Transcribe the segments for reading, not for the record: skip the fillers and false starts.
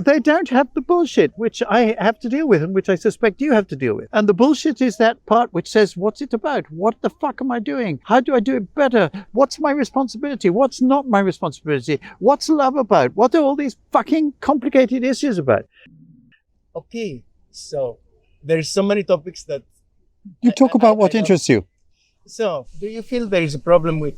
they don't have the bullshit, which I have to deal with and which I suspect you have to deal with. And the bullshit is that part which says, what's it about? What the fuck am I doing? How do I do it better? What's my responsibility? What's not my responsibility? What's love about? What are all these fucking complicated issues about? Okay, so there's so many topics that... You talk about what interests you. So, do you feel there is a problem with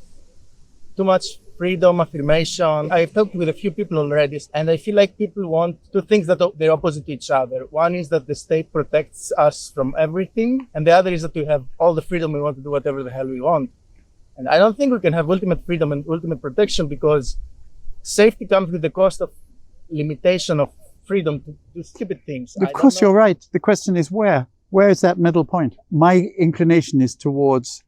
too much freedom, affirmation? I've talked with a few people already, and I feel like people want two things that they're opposite to each other. One is that the state protects us from everything, and the other is that we have all the freedom we want to do whatever the hell we want. And I don't think we can have ultimate freedom and ultimate protection, because safety comes with the cost of limitation of freedom to do stupid things. Of course, you're right. The question is where? Where is that middle point? My inclination is towards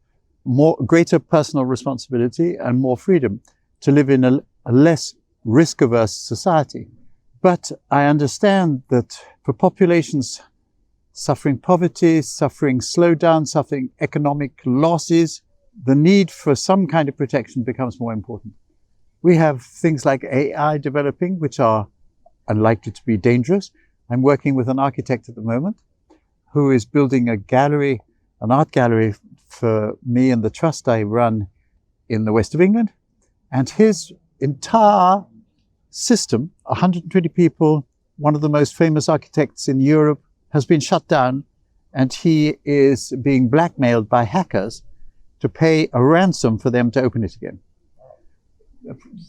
greater personal responsibility and more freedom to live in a less risk-averse society. But I understand that for populations suffering poverty, suffering slowdown, suffering economic losses, the need for some kind of protection becomes more important. We have things like AI developing, which are unlikely to be dangerous. I'm working with an architect at the moment who is building a gallery, an art gallery for me and the trust I run in the west of England. And his entire system, 120 people, one of the most famous architects in Europe, has been shut down, and he is being blackmailed by hackers to pay a ransom for them to open it again.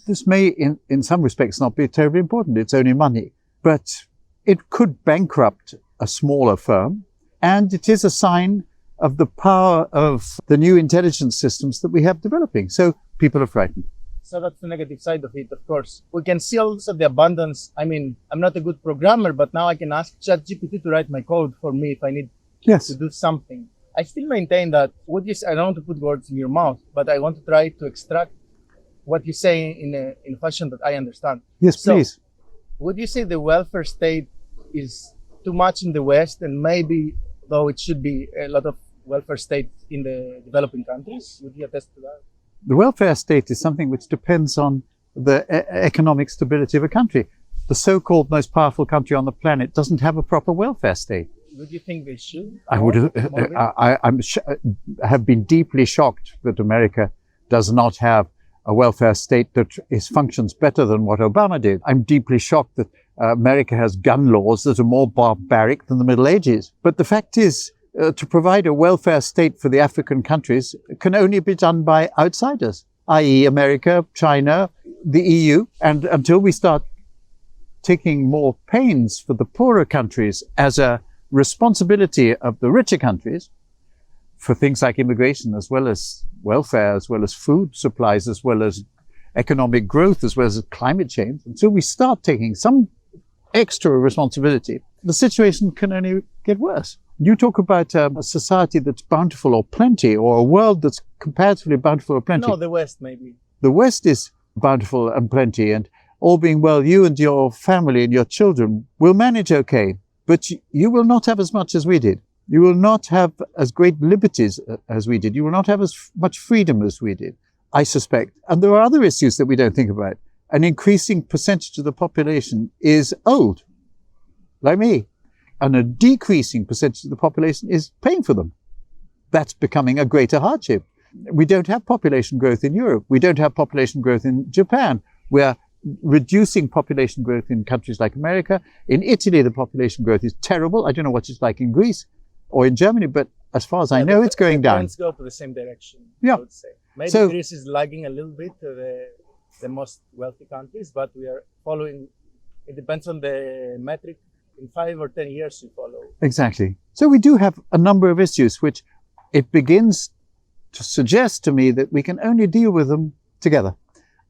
This may, in some respects, not be terribly important. It's only money. But it could bankrupt a smaller firm, and it is a sign of the power of the new intelligence systems that we have developing. So people are frightened. So that's the negative side of it, of course. We can see also the abundance. I mean, I'm not a good programmer, but now I can ask ChatGPT to write my code for me if I need to do something. I still maintain that I don't want to put words in your mouth, but I want to try to extract what you say in a fashion that I understand. Yes, please. Would you say the welfare state is too much in the West, and maybe, though it should be a lot of welfare state in the developing countries? Would you attest to that? The welfare state is something which depends on the economic stability of a country. The so-called most powerful country on the planet doesn't have a proper welfare state. Would you think they should? I have been deeply shocked that America does not have a welfare state that functions better than what Obama did. I'm deeply shocked that America has gun laws that are more barbaric than the Middle Ages. But the fact is, to provide a welfare state for the African countries can only be done by outsiders, i.e. America, China, the EU. And until we start taking more pains for the poorer countries as a responsibility of the richer countries, for things like immigration, as well as welfare, as well as food supplies, as well as economic growth, as well as climate change, until we start taking some extra responsibility, the situation can only get worse. You talk about a society that's bountiful or plenty, or a world that's comparatively bountiful or plenty. No, the West, maybe. The West is bountiful and plenty, and all being well, you and your family and your children will manage okay, but you will not have as much as we did. You will not have as great liberties as we did. You will not have as much freedom as we did, I suspect. And there are other issues that we don't think about. An increasing percentage of the population is old, like me. And a decreasing percentage of the population is paying for them. That's becoming a greater hardship. We don't have population growth in Europe. We don't have population growth in Japan. We're reducing population growth in countries like America. In Italy, the population growth is terrible. I don't know what it's like in Greece or in Germany, but as far as I know, it's going down. Let's go to the same direction, yeah. I would say. Maybe Greece is lagging a little bit to the most wealthy countries, but we are following. It depends on the metric. In 5 or 10 years you follow. Exactly. So we do have a number of issues which it begins to suggest to me that we can only deal with them together.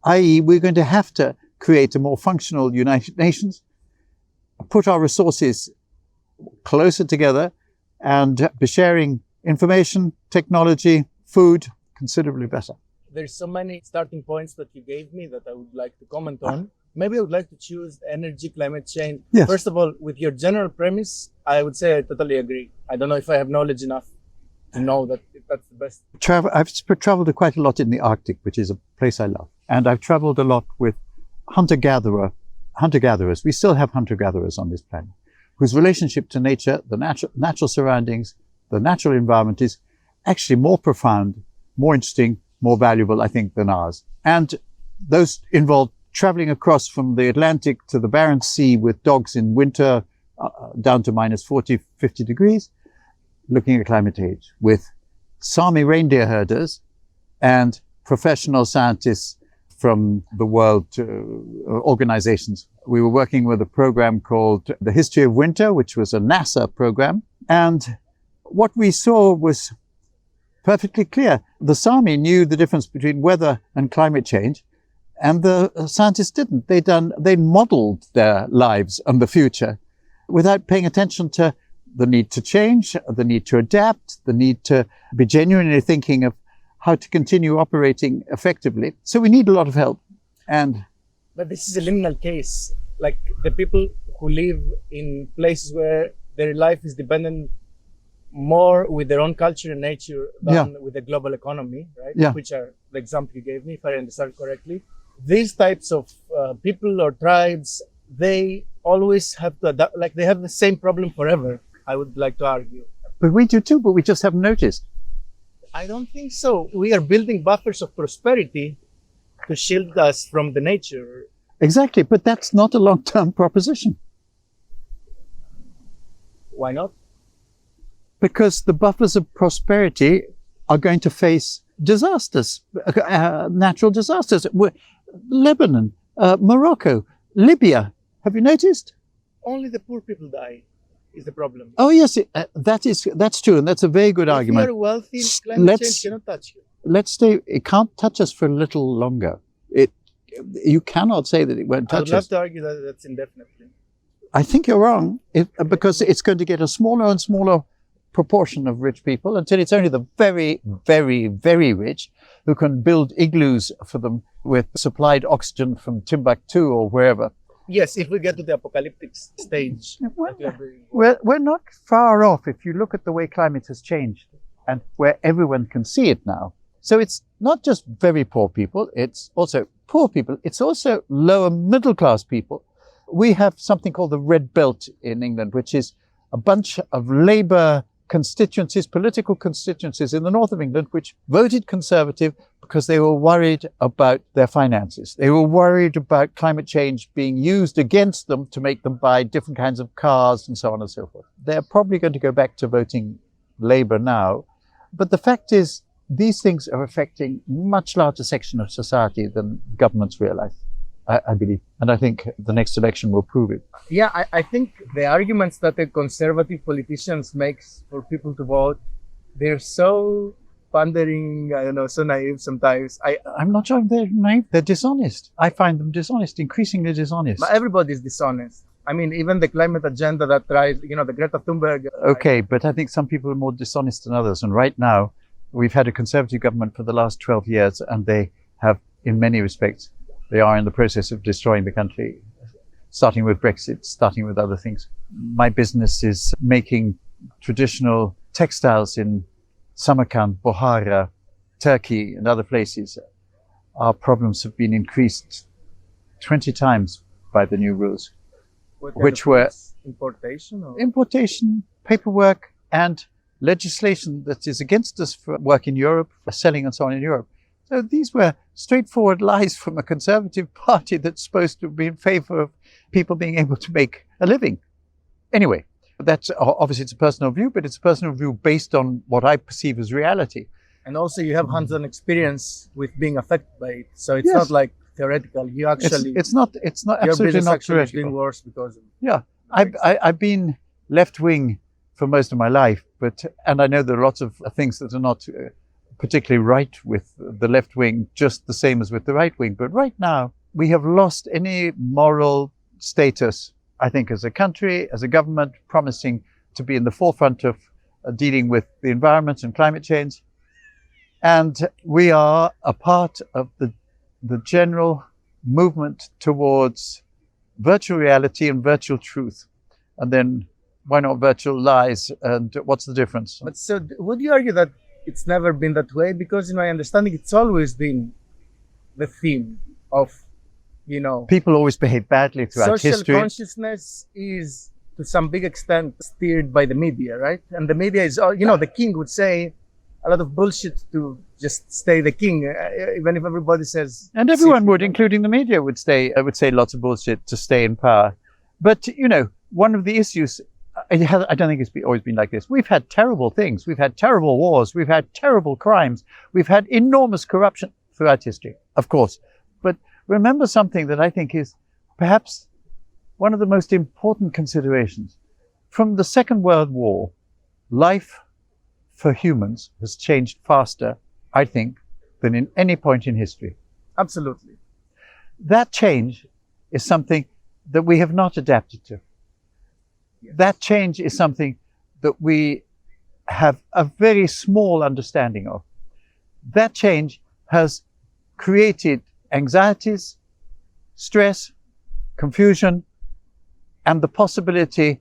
I.e., we're going to have to create a more functional United Nations, put our resources closer together, and be sharing information, technology, food considerably better. There's so many starting points that you gave me that I would like to comment on. Maybe I would like to choose energy, climate change. Yes. First of all, with your general premise, I would say I totally agree. I don't know if I have knowledge enough to know that that's the best. I've traveled quite a lot in the Arctic, which is a place I love. And I've traveled a lot with hunter-gatherer hunter-gatherers. We still have hunter-gatherers on this planet whose relationship to nature, the natural surroundings, the natural environment is actually more profound, more interesting, more valuable, I think, than ours. And those involve traveling across from the Atlantic to the Barents Sea with dogs in winter down to minus 40, 50 degrees, looking at climate change with Sami reindeer herders and professional scientists from the world organizations. We were working with a program called The History of Winter, which was a NASA program. And what we saw was perfectly clear. The Sami knew the difference between weather and climate change, and the scientists didn't. They modeled their lives and the future without paying attention to the need to change, the need to adapt, the need to be genuinely thinking of how to continue operating effectively. So we need a lot of help. But this is a liminal case. Like the people who live in places where their life is dependent more with their own culture and nature than with the global economy, right? Yeah. Which are the example you gave me, if I understand correctly. These types of people or tribes, they always have to adapt, like they have the same problem forever, I would like to argue. But we do too, but we just haven't noticed. I don't think so. We are building buffers of prosperity to shield us from the nature. Exactly, but that's not a long-term proposition. Why not? Because the buffers of prosperity are going to face disasters, natural disasters. Lebanon, Morocco, Libya. Have you noticed? Only the poor people die is the problem. Oh yes, that's true, and that's a very good argument. If you're wealthy, climate change cannot touch you. Let's stay. It can't touch us for a little longer. You cannot say that it won't touch us. I'd love to argue that that's indefinitely. I think you're wrong, because it's going to get a smaller and smaller proportion of rich people until it's only the very, very, very rich who can build igloos for them with supplied oxygen from Timbuktu or wherever. Yes, if we get to the apocalyptic stage. We're not far off if you look at the way climate has changed and where everyone can see it now. So it's not just very poor people, it's also poor people, it's also lower middle class people. We have something called the Red Belt in England, which is a bunch of Labour constituencies, political constituencies in the north of England, which voted Conservative because they were worried about their finances. They were worried about climate change being used against them to make them buy different kinds of cars and so on and so forth. They're probably going to go back to voting Labour now. But the fact is, these things are affecting much larger section of society than governments realize, I believe. And I think the next election will prove it. Yeah, I think the arguments that the conservative politicians make for people to vote, they're so pandering, I don't know, so naive sometimes. I'm not sure they're naive. They're dishonest. I find them dishonest, increasingly dishonest. But everybody's dishonest. I mean, even the climate agenda that tries, the Greta Thunberg. Okay, but I think some people are more dishonest than others. And right now, we've had a Conservative government for the last 12 years, and they have, in many respects, they are in the process of destroying the country, starting with Brexit, starting with other things. My business is making traditional textiles in Samarkand, Bukhara, Turkey, and other places. Our problems have been increased 20 times by the new rules, which were importation, paperwork, and legislation that is against us for work in Europe, for selling and so on in Europe. So these were straightforward lies from a Conservative party that's supposed to be in favor of people being able to make a living. Anyway, that's obviously it's a personal view, but it's a personal view based on what I perceive as reality. And also you have hands-on experience with being affected by it. So it's not like theoretical. You actually... It's not absolutely not theoretical. Doing worse because of... Yeah. I've been left-wing for most of my life, and I know there are lots of things that are not particularly right with the left wing, just the same as with the right wing. But right now, we have lost any moral status, I think, as a country, as a government, promising to be in the forefront of dealing with the environment and climate change. And we are a part of the general movement towards virtual reality and virtual truth. And then why not virtual lies? And what's the difference? But so would you argue that it's never been that way? Because in my understanding, it's always been the theme of you know. People always behave badly throughout Social history. consciousness is to some big extent steered by the media, right? And the media is, the king would say a lot of bullshit to just stay the king, even if everybody says. And everyone would, including the media, would say lots of bullshit to stay in power. But, one of the issues, I don't think it's always been like this. We've had terrible things. We've had terrible wars. We've had terrible crimes. We've had enormous corruption throughout history, of course. But remember something that I think is perhaps one of the most important considerations. From the Second World War, life for humans has changed faster, I think, than in any point in history. Absolutely. That change is something that we have not adapted to. Yes. That change is something that we have a very small understanding of. That change has created anxieties, stress, confusion, and the possibility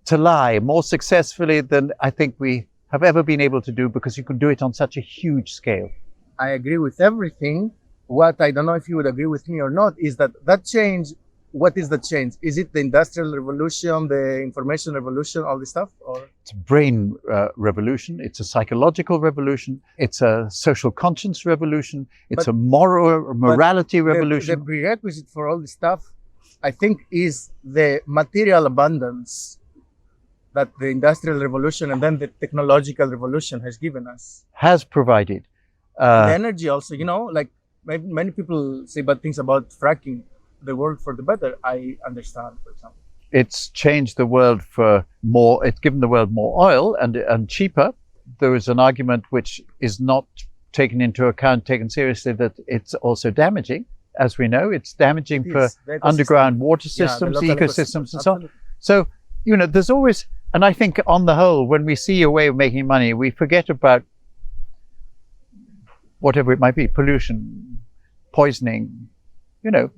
to lie more successfully than I think we have ever been able to do, because you can do it on such a huge scale. I agree with everything. What I don't know if you would agree with me or not is that change. What is the change? Is it the Industrial Revolution, the Information Revolution, all this stuff? Or it's a brain revolution. It's a psychological revolution. It's a social conscience revolution. It's a morality revolution. The prerequisite for all this stuff, I think, is the material abundance that the Industrial Revolution and then the technological revolution has given us. Has provided. The energy also, like many people say bad things about fracking the world for the better. I understand, for example. It's changed the world for more, it's given the world more oil and cheaper. There is an argument which is not taken seriously, that it's also damaging. As we know, it's damaging for underground water systems, ecosystems and so on. So, there's always, and I think on the whole, when we see a way of making money, we forget about whatever it might be, pollution, poisoning.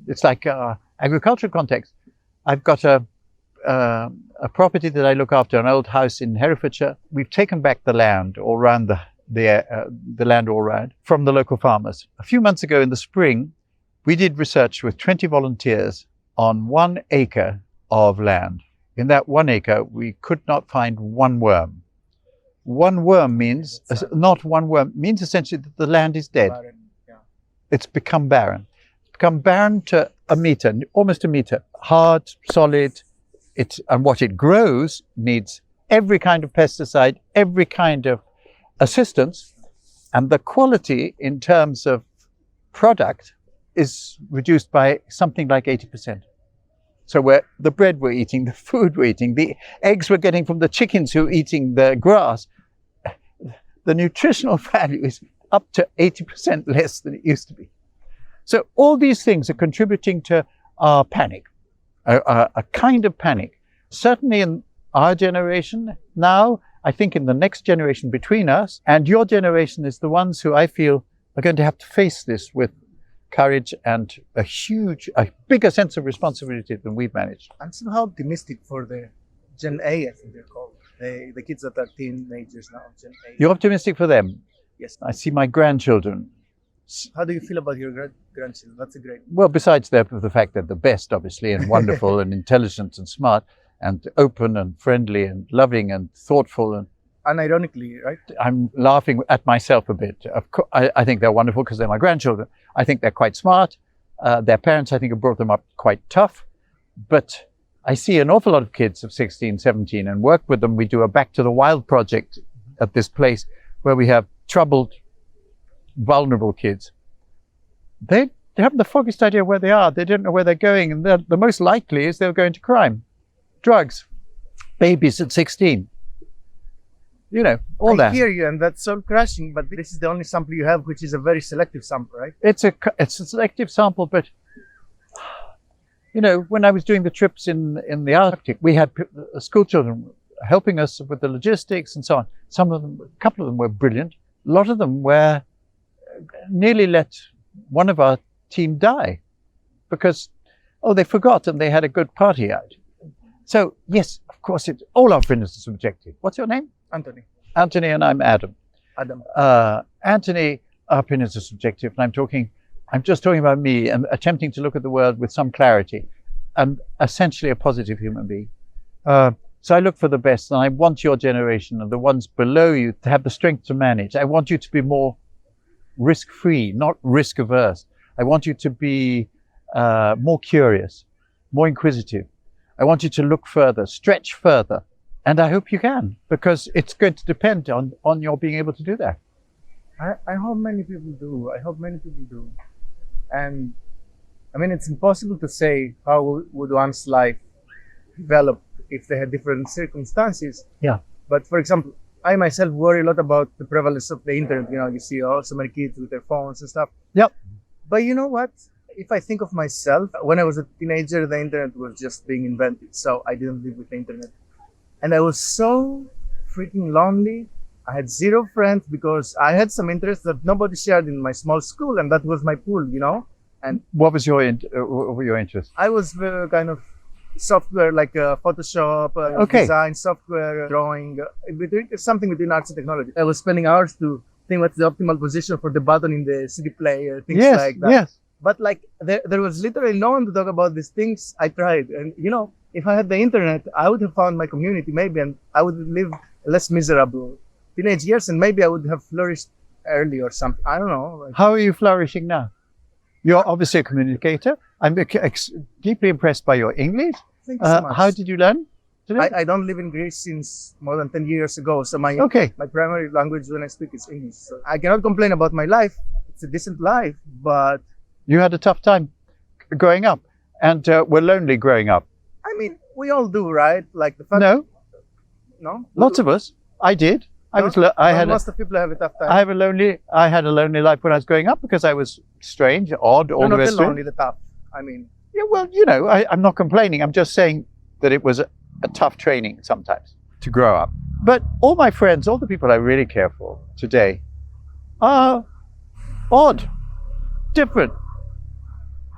It's like agricultural context. I've got a property that I look after, an old house in Herefordshire. We've taken back the land all around the land all around from the local farmers. A few months ago in the spring, we did research with 20 volunteers on 1 acre of land. In that 1 acre, we could not find one worm. One worm means, not one worm, means essentially that the land is dead. Barren, yeah. It's become barren. Become barren to a meter, almost a meter, hard, solid. And what it grows needs every kind of pesticide, every kind of assistance, and the quality in terms of product is reduced by something like 80%. So the bread we're eating, the food we're eating, the eggs we're getting from the chickens who are eating the grass, the nutritional value is up to 80% less than it used to be. So all these things are contributing to our panic, a kind of panic. Certainly in our generation now, I think in the next generation between us, and your generation is the ones who I feel are going to have to face this with courage and a bigger sense of responsibility than we've managed. I'm somehow optimistic for the Gen A, I think they're called. The kids that are teenagers now, Gen A. You're optimistic for them? Yes. I see my grandchildren. How do you feel about your grandchildren? That's a great... Well, besides the fact that they're the best, obviously, and wonderful and intelligent and smart and open and friendly and loving and thoughtful. And unironically, right? I'm laughing at myself a bit. Of course, I think they're wonderful because they're my grandchildren. I think they're quite smart. Their parents, I think, have brought them up quite tough. But I see an awful lot of kids of 16, 17 and work with them. We do a Back to the Wild project at this place where we have troubled, vulnerable kids. They haven't the foggiest idea where they are. They don't know where they're going. And the most likely is they'll go into crime, drugs, babies at 16. All that. I hear you, and that's soul crashing, but this is the only sample you have, which is a very selective sample, right? It's a selective sample, but when I was doing the trips in the Arctic, we had school children helping us with the logistics and so on. A couple of them were brilliant. A lot of them nearly let one of our team die because, they forgot and they had a good party out. So, yes, of course, all our friends are subjective. What's your name? Anthony. Anthony, and I'm Adam. Adam. Anthony, our opinions are subjective, and I'm talking I'm just talking about me and attempting to look at the world with some clarity. I'm essentially a positive human being. So I look for the best, and I want your generation and the ones below you to have the strength to manage. I want you to be more risk-free, not risk-averse. I want you to be more curious, more inquisitive. I want you to look further, stretch further. And I hope you can, because it's going to depend on your being able to do that. I hope many people do. I hope many people do. And I mean, it's impossible to say how would one's life develop if they had different circumstances. Yeah. But for example, I myself worry a lot about the prevalence of the internet. You know, you see so many kids with their phones and stuff. Yep. But you know what? If I think of myself, when I was a teenager, the internet was just being invented. So I didn't live with the internet. And I was so freaking lonely. I had zero friends because I had some interests that nobody shared in my small school, and that was my pool, you know. And what was your interest? I was kind of software, like Photoshop, design, software, drawing, something between arts and technology. I was spending hours to think what's the optimal position for the button in the CD player, things like that. Yes. But like there was literally no one to talk about these things. I tried, and you know, if I had the internet, I would have found my community maybe, and I would live less miserable teenage years, and maybe I would have flourished early or something. I don't know. Like, how are you flourishing now? You're obviously a communicator. I'm deeply impressed by your English. thanks so much. How did you learn? I don't live in Greece since more than 10 years ago. So my primary language when I speak is English. So I cannot complain about my life. It's a decent life, but... You had a tough time growing up, and were lonely growing up. I mean, we all do, right? Like the fact... No? Lots of us. I did. Most of people have a tough time. I had a lonely life when I was growing up because I was strange, odd, all the rest of it. Not lonely, the tough. I mean... Yeah, well, you know, I'm not complaining. I'm just saying that it was a tough training sometimes to grow up. But all my friends, all the people I really care for today are odd, different,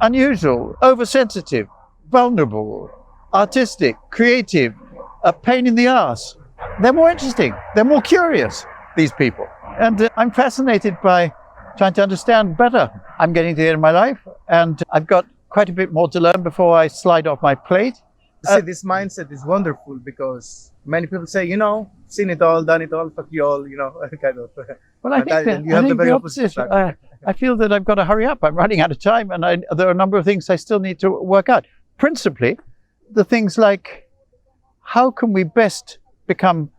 unusual, oversensitive, vulnerable, artistic, creative, a pain in the ass. They're more interesting. They're more curious, these people. And I'm fascinated by trying to understand better. I'm getting to the end of my life, and I've got quite a bit more to learn before I slide off my plate. See, this mindset is wonderful because many people say, you know, seen it all, done it all, fuck you all, you know, kind of. Well, I think the opposite. I feel that I've got to hurry up. I'm running out of time, and there are a number of things I still need to work out. Principally, the things like, how can we best become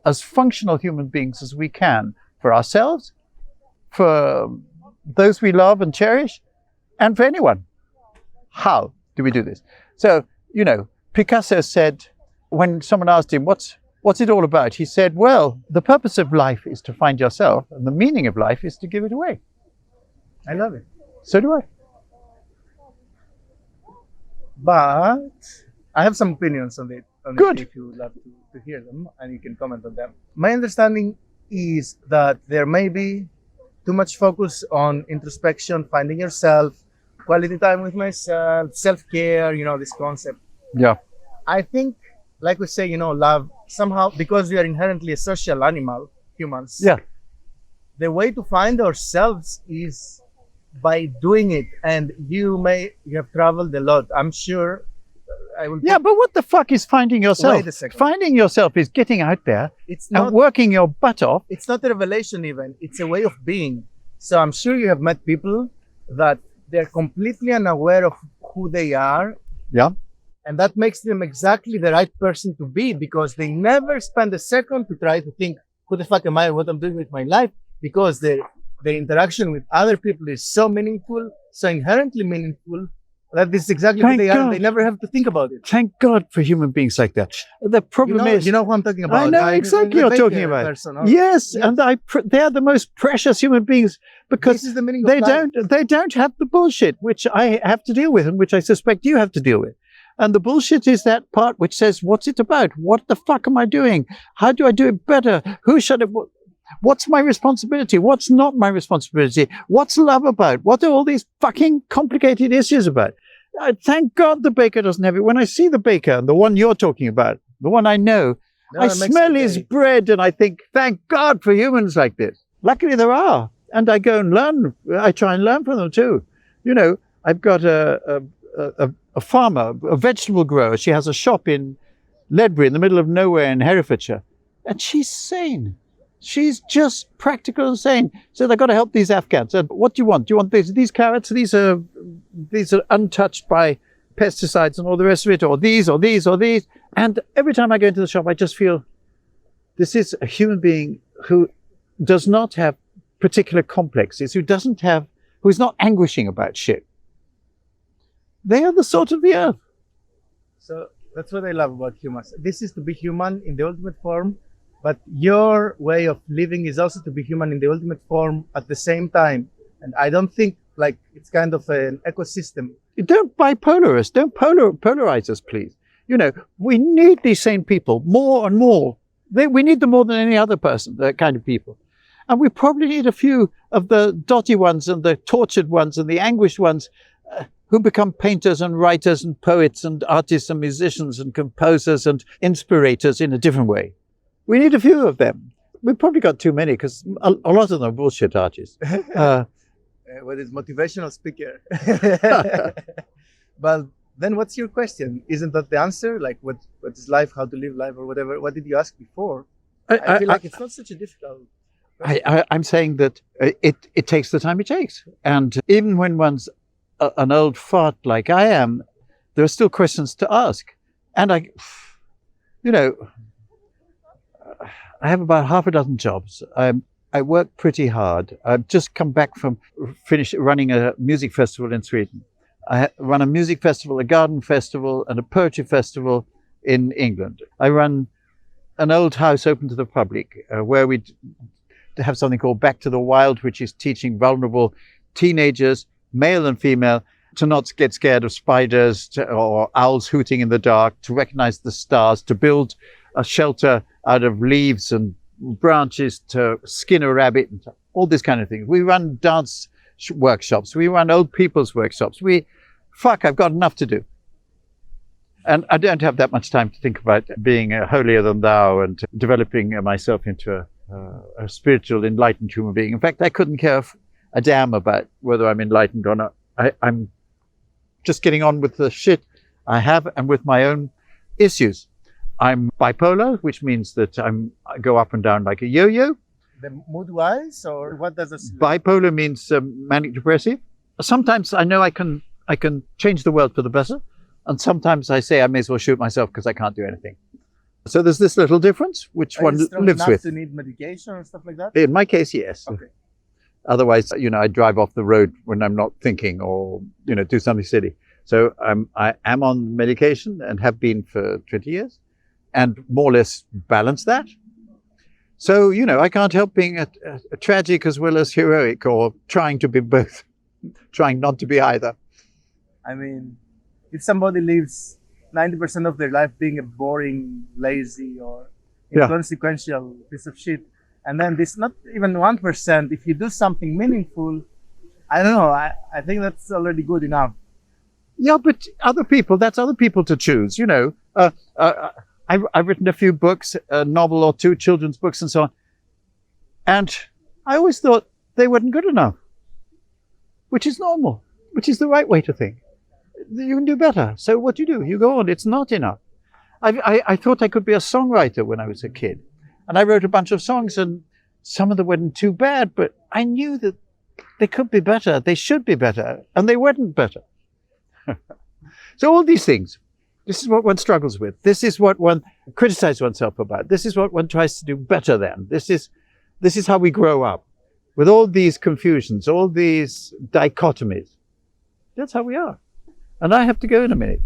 as functional human beings as we can for ourselves, for those we love and cherish, and for anyone? How do we do this? So, you know, Picasso said, when someone asked him, what's it all about? He said, well, the purpose of life is to find yourself, and the meaning of life is to give it away. I love it. So do I. But I have some opinions on it. Good. If you would love to hear them, and you can comment on them. My understanding is that there may be too much focus on introspection, finding yourself, quality time with myself, self-care, you know, this concept. Yeah. I think, like we say, you know, love, somehow, because we are inherently a social animal, humans. Yeah. The way to find ourselves is by doing it. And you have traveled a lot. I'm sure I will. Yeah, but what the fuck is finding yourself? Wait a second. Finding yourself is getting out there and working your butt off. It's not a revelation even. It's a way of being. So I'm sure you have met people that they're completely unaware of who they are. Yeah. And that makes them exactly the right person to be, because they never spend a second to try to think, who the fuck am I, what I'm doing with my life? Because their interaction with other people is so meaningful, so inherently meaningful, that this is exactly who they are. They never have to think about it. Thank God for human beings like that. The problem is... You know who I'm talking about. I know exactly what you're talking about. Yes, and they're the most precious human beings, because this is the meaning they of they don't have the bullshit, which I have to deal with, and which I suspect you have to deal with. And the bullshit is that part which says, what's it about? What the fuck am I doing? How do I do it better? Who should have... What's my responsibility? What's not my responsibility? What's love about? What are all these fucking complicated issues about? Thank God the baker doesn't have it. When I see the baker, the one you're talking about, the one I know, I smell his bread and I think, thank God for humans like this. Luckily there are. And I go and learn. I try and learn from them too. You know, I've got a farmer, a vegetable grower. She has a shop in Ledbury in the middle of nowhere in Herefordshire. And she's sane. She's just practical and sane. So they've got to help these Afghans. And what do you want? Do you want these carrots? These are untouched by pesticides and all the rest of it, or these, or these, or these. And every time I go into the shop, I just feel this is a human being who does not have particular complexes, who is not anguishing about shit. They are the salt of the earth. So that's what I love about humans. This is to be human in the ultimate form, but your way of living is also to be human in the ultimate form at the same time. And I don't think like it's kind of an ecosystem. Don't bipolar us. Don't polarize us, please. You know, we need these sane people more and more. We need them more than any other person, that kind of people. And we probably need a few of the dotty ones and the tortured ones and the anguished ones who become painters and writers and poets and artists and musicians and composers and inspirators in a different way. We need a few of them. We've probably got too many because a lot of them are bullshit artists. What is motivational speaker? But then what's your question? Isn't that the answer? Like what is life, how to live life or whatever? What did you ask before? I feel like it's not such a difficult question. I'm saying that it takes the time it takes. And even when one's an old fart like I am, there are still questions to ask. And I have about half a dozen jobs. I work pretty hard. I've just come back from running a music festival in Sweden. I run a music festival, a garden festival, and a poetry festival in England. I run an old house open to the public where we have something called Back to the Wild, which is teaching vulnerable teenagers, male and female, to not get scared of spiders or owls hooting in the dark, to recognize the stars, to build a shelter out of leaves and branches, to skin a rabbit, and all this kind of thing. We run dance workshops. We run old people's workshops. I've got enough to do. And I don't have that much time to think about being a holier than thou and developing myself into a spiritual, enlightened human being. In fact, I couldn't care a damn about whether I'm enlightened or not. I'm just getting on with the shit I have and with my own issues. I'm bipolar, which means that I go up and down like a yo-yo. The mood-wise, or what does this? Bipolar means manic depressive. Sometimes I know I can change the world for the better, and sometimes I say I may as well shoot myself because I can't do anything. So there's this little difference which one lives with. To need medication or stuff like that? In my case, yes. Okay. Otherwise, I drive off the road when I'm not thinking, or do something silly. So I am on medication and have been for 20 years, and more or less balance that. So I can't help being a tragic as well as heroic, or trying to be both, trying not to be either. I mean, if somebody lives 90% of their life being a boring, lazy, or inconsequential piece of shit, and then this not even 1%, if you do something meaningful, I don't know, I think that's already good enough. Yeah, but that's other people to choose, I've written a few books, a novel or two, children's books and so on. And I always thought they weren't good enough, which is normal, which is the right way to think. You can do better. So what do? You go on, it's not enough. I thought I could be a songwriter when I was a kid. And I wrote a bunch of songs, and some of them weren't too bad, but I knew that they could be better. They should be better. And they weren't better. So all these things, this is what one struggles with. This is what one criticizes oneself about. This is what one tries to do better than. This is how we grow up, with all these confusions, all these dichotomies. That's how we are. And I have to go in a minute.